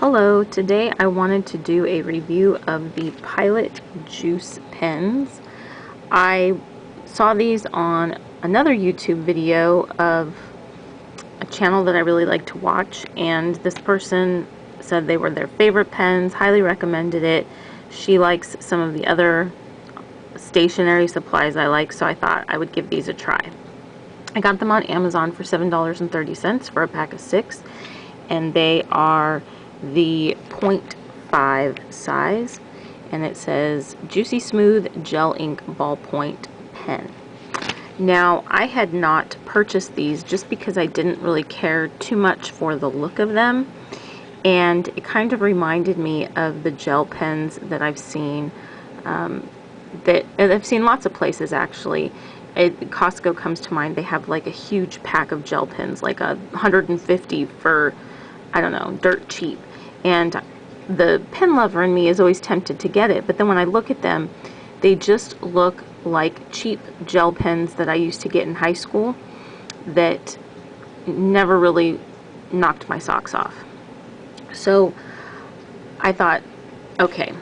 Hello, today I wanted to do a review of the Pilot Juice pens. I saw these on another YouTube video of a channel that I really like to watch, and this person said they were their favorite pens, highly recommended it. She likes some of the other stationery supplies I like, so I thought I would give these a try. I got them on Amazon for $7.30 for a pack of 6, and they are the 0.5 size, and it says Juicy Smooth Gel Ink Ballpoint Pen. Now, I had not purchased these just because I didn't really care too much for the look of them, and it kind of reminded me of the gel pens that I've seen that I've seen lots of places actually. Costco comes to mind. They have like a huge pack of gel pens, like 150 for, I don't know, dirt cheap. And the pen lover in me is always tempted to get it, but then when I look at them, they just look like cheap gel pens that I used to get in high school that never really knocked my socks off. So I thought, okay,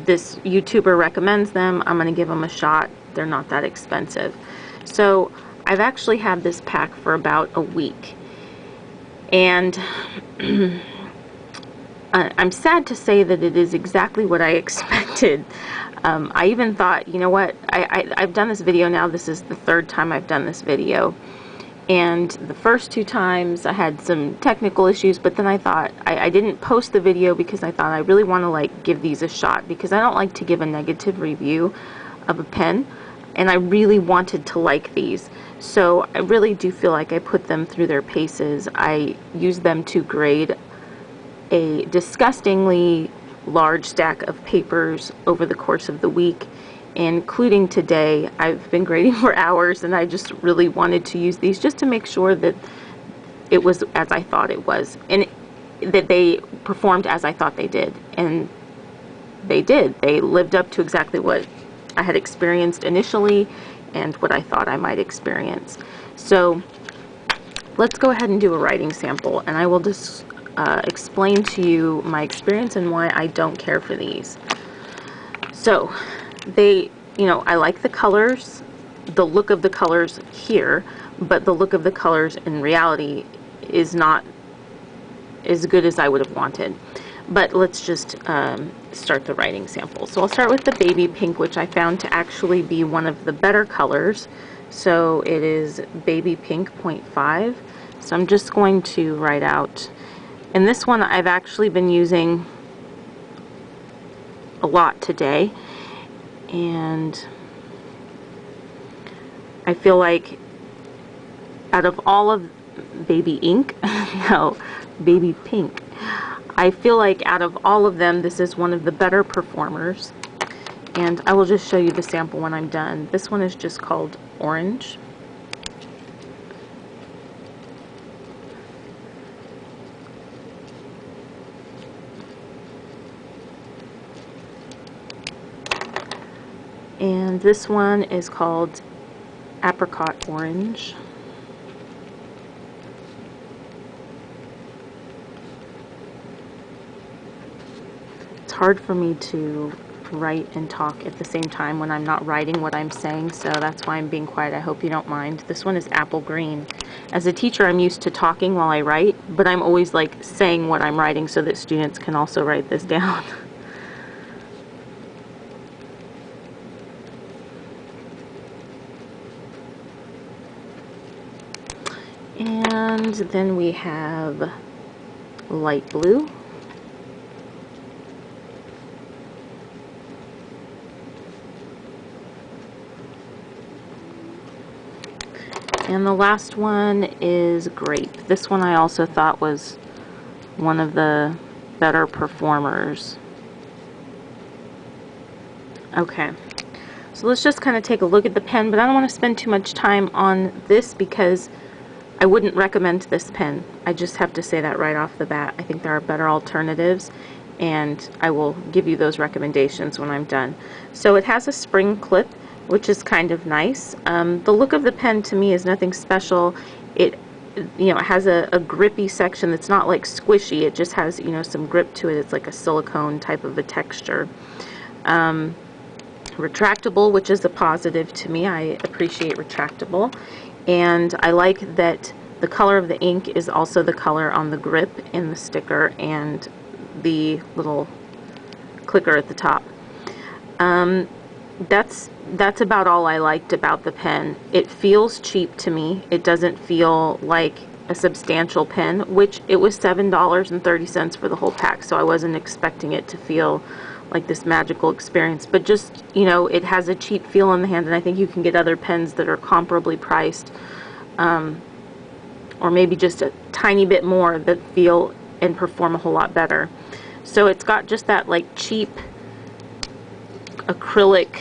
this YouTuber recommends them, I'm going to give them a shot. They're not that expensive. So I've actually had this pack for about a week, and I'm sad to say that it is exactly what I expected. I even thought, you know what, I've done this video now. This is the third time I've done this video, and the first 2 times I had some technical issues, but then I thought I didn't post the video because I thought I really want to like give these a shot, because I don't like to give a negative review of a pen, and I really wanted to like these. So I really do feel like I put them through their paces. I used them to grade a disgustingly large stack of papers over the course of the week, including today. I've been grading for hours, and I just really wanted to use these just to make sure that it was as I thought it was, and that they performed as I thought they did. And they did. They lived up to exactly what I had experienced initially and what I thought I might experience. So let's go ahead and do a writing sample, and I will just explain to you my experience and why I don't care for these. So they, I like the colors, the look of the colors here, but the look of the colors in reality is not as good as I would have wanted. But let's just start the writing sample. So I'll start with the baby pink, which I found to actually be one of the better colors. So it is baby pink 0.5. So I'm just going to write out, and this one I've actually been using a lot today, and I feel like out of all of baby ink, no, baby pink, I feel like out of all of them, this is one of the better performers. And I will just show you the sample when I'm done. This one is just called Orange. And this one is called Apricot Orange. It's hard for me to write and talk at the same time when I'm not writing what I'm saying, so that's why I'm being quiet. I hope you don't mind. This one is Apple Green. As a teacher, I'm used to talking while I write, but I'm always like saying what I'm writing so that students can also write this down. And then we have light blue. And the last one is grape. This one I also thought was one of the better performers. Okay, so let's just kind of take a look at the pen, but I don't want to spend too much time on this because I wouldn't recommend this pen. I just have to say that right off the bat. I think there are better alternatives, and I will give you those recommendations when I'm done. So it has a spring clip, which is kind of nice. The look of the pen to me is nothing special. It you know, it has a grippy section that's not like squishy. It just has, you know, some grip to it. It's like a silicone type of a texture. Retractable, which is a positive to me. I appreciate retractable. And I like that the color of the ink is also the color on the grip in the sticker and the little clicker at the top. That's about all I liked about the pen. It feels cheap to me. It doesn't feel like a substantial pen, which it was $7.30 for the whole pack, so I wasn't expecting it to feel like this magical experience. But just, you know, it has a cheap feel in the hand, and I think you can get other pens that are comparably priced, or maybe just a tiny bit more, that feel and perform a whole lot better. So it's got just that like cheap acrylic,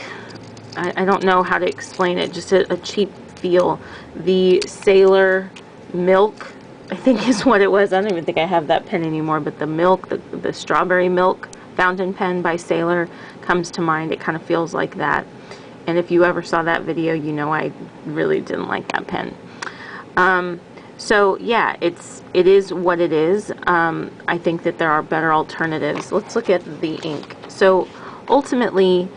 I don't know how to explain it, just a cheap feel. The Sailor Milk, I think is what it was. I don't even think I have that pen anymore, but the milk, the strawberry milk fountain pen by Sailor comes to mind. It kind of feels like that. And if you ever saw that video, you know I really didn't like that pen. So yeah, it is what it is. I think that there are better alternatives. Let's look at the ink. So ultimately,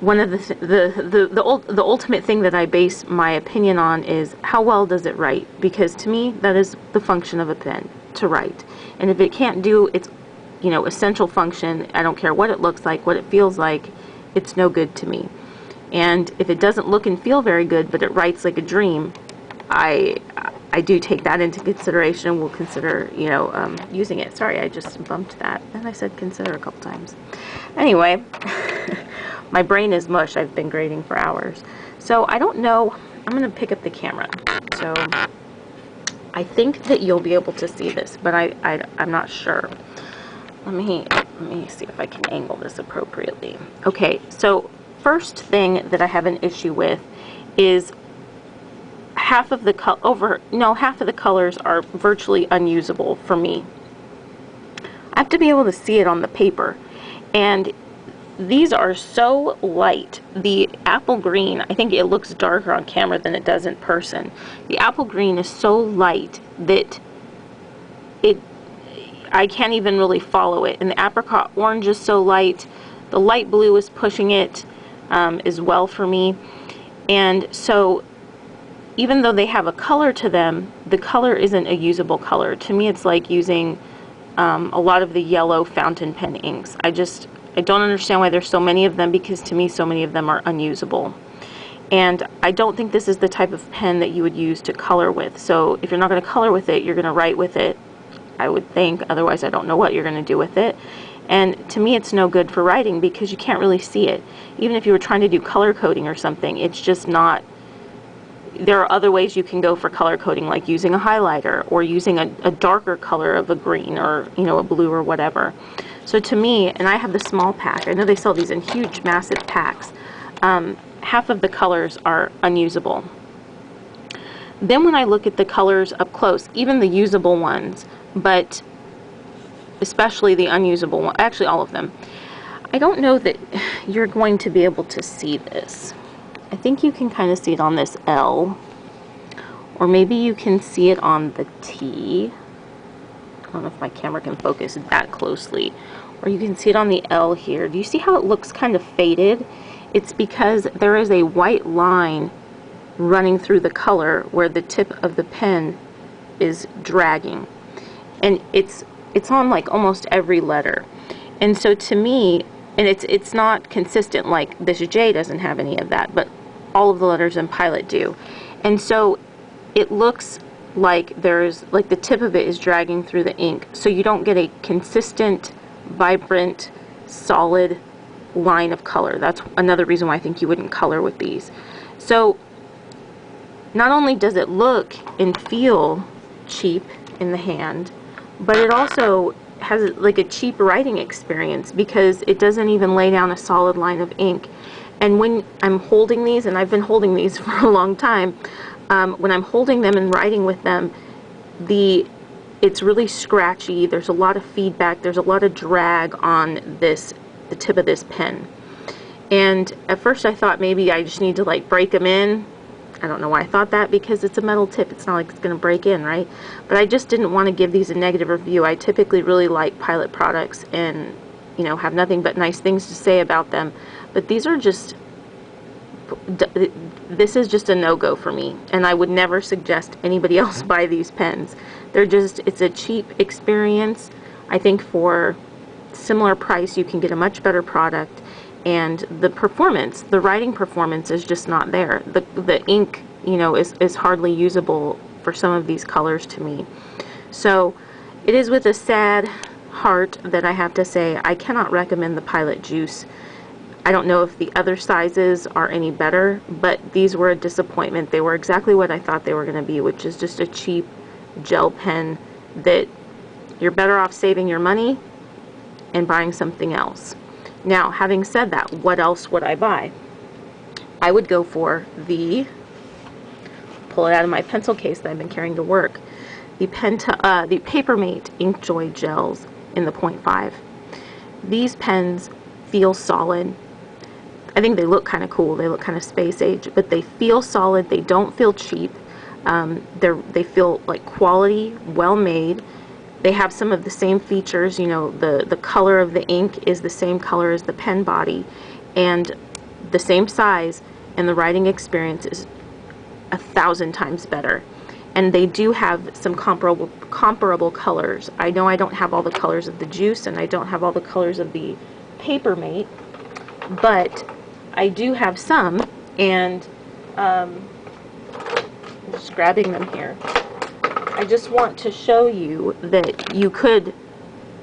one of the ultimate thing that I base my opinion on is how well does it write, because to me that is the function of a pen, to write. And if it can't do its, you know, essential function, I don't care what it looks like, what it feels like, it's no good to me. And if it doesn't look and feel very good, but it writes like a dream, I do take that into consideration and will consider, you know, using it. Sorry, I just bumped that, and I said consider a couple times. Anyway, my brain is mush. I've been grading for hours. So I don't know. I'm going to pick up the camera. So I think that you'll be able to see this, but I'm not sure. Let me see if I can angle this appropriately. Okay, so first thing that I have an issue with is half of the colors are virtually unusable for me. I have to be able to see it on the paper, and these are so light. The apple green, I think it looks darker on camera than it does in person. The apple green is so light that I can't even really follow it. And the apricot orange is so light. The light blue is pushing it as well for me. And so even though they have a color to them, the color isn't a usable color. To me, it's like using a lot of the yellow fountain pen inks. I don't understand why there's so many of them, because to me so many of them are unusable. And I don't think this is the type of pen that you would use to color with. So if you're not going to color with it, you're going to write with it, I would think. Otherwise, I don't know what you're going to do with it. And to me, it's no good for writing because you can't really see it. Even if you were trying to do color coding or something, it's just not. There are other ways you can go for color coding, like using a highlighter or using a darker color of a green or, you know, a blue or whatever. So to me, and I have the small pack, I know they sell these in huge, massive packs, half of the colors are unusable. Then when I look at the colors up close, even the usable ones, but especially the unusable one, actually all of them, I don't know that you're going to be able to see this. I think you can kind of see it on this L, or maybe you can see it on the T. I don't know if my camera can focus that closely. Or you can see it on the L here. Do you see how it looks kind of faded? It's because there is a white line running through the color where the tip of the pen is dragging. And it's on like almost every letter. And so to me, and it's not consistent, like this J doesn't have any of that, but all of the letters in Pilot do. And so it looks like there's, like the tip of it is dragging through the ink. So you don't get a consistent, vibrant, solid line of color. That's another reason why I think you wouldn't color with these. So not only does it look and feel cheap in the hand, but it also has like a cheap writing experience because it doesn't even lay down a solid line of ink. And when I'm holding these, and I've been holding these for a long time, when I'm holding them and writing with them, it's really scratchy. There's a lot of feedback. There's a lot of drag on the tip of this pen. And at first I thought maybe I just need to like break them in. I don't know why I thought that, because it's a metal tip. It's not like it's going to break in, right? But I just didn't want to give these a negative review. I typically really like Pilot products and, you know, have nothing but nice things to say about them. But these are just, this is just a no-go for me. And I would never suggest anybody else buy these pens. They're just, it's a cheap experience. I think for similar price, you can get a much better product. And the performance, the writing performance is just not there. The ink, you know, is hardly usable for some of these colors to me. So it is with a sad heart that I have to say I cannot recommend the Pilot Juice. I don't know if the other sizes are any better, but these were a disappointment. They were exactly what I thought they were going to be, which is just a cheap gel pen that you're better off saving your money and buying something else. Now, having said that, what else would I buy? I would go for the, pull it out of my pencil case that I've been carrying to work, the Papermate Inkjoy gels in the 0.5. These pens feel solid. I think they look kind of cool. They look kind of space age, but they feel solid. They don't feel cheap. They feel like quality, well made. They have some of the same features, you know, the color of the ink is the same color as the pen body, and the same size, and the writing experience is 1,000 times better. And they do have some comparable colors. I know I don't have all the colors of the Juice, and I don't have all the colors of the Papermate, but I do have some, and I'm just grabbing them here. I just want to show you that you could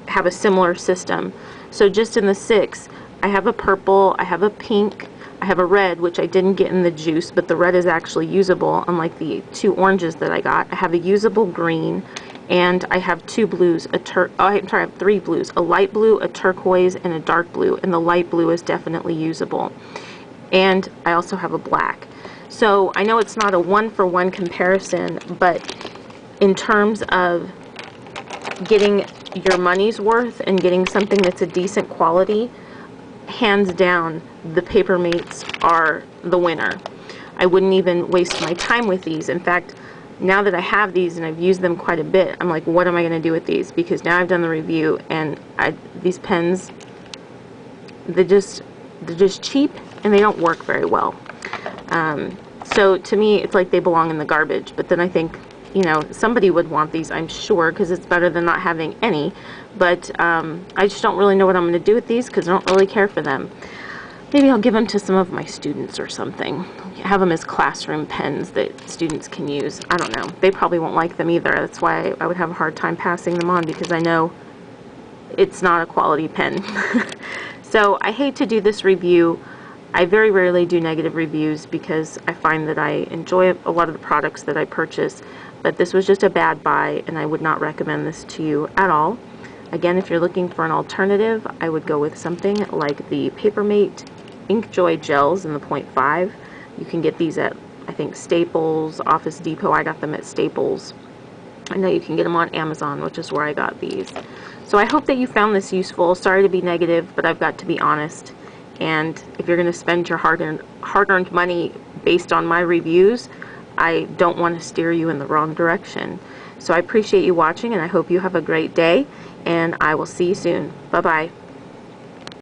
have a similar system. So just in the 6, I have a purple, I have a pink, I have a red, which I didn't get in the Juice, but the red is actually usable, unlike the 2 oranges that I got. I have a usable green, and I have 2 blues, I have 3 blues, a light blue, a turquoise, and a dark blue, and the light blue is definitely usable. And I also have a black. So I know it's not a one-for-one comparison, but in terms of getting your money's worth and getting something that's a decent quality, hands down, the Papermates are the winner. I wouldn't even waste my time with these. In fact, now that I have these and I've used them quite a bit, I'm like, what am I going to do with these? Because now I've done the review, and these pens, they're just cheap and they don't work very well. So to me, it's like they belong in the garbage. But then I think, you know, somebody would want these, I'm sure, because it's better than not having any. But I just don't really know what I'm going to do with these because I don't really care for them. Maybe I'll give them to some of my students or something. Have them as classroom pens that students can use. I don't know. They probably won't like them either. That's why I would have a hard time passing them on, because I know it's not a quality pen. So I hate to do this review. I very rarely do negative reviews because I find that I enjoy a lot of the products that I purchase. But this was just a bad buy, and I would not recommend this to you at all. Again, if you're looking for an alternative, I would go with something like the Papermate Inkjoy gels in the 0.5. You can get these at, I think, Staples, Office Depot. I got them at Staples. I know you can get them on Amazon, which is where I got these. So I hope that you found this useful. Sorry to be negative, but I've got to be honest. And if you're going to spend your hard-earned money based on my reviews, I don't want to steer you in the wrong direction. So I appreciate you watching, and I hope you have a great day, and I will see you soon. Bye-bye.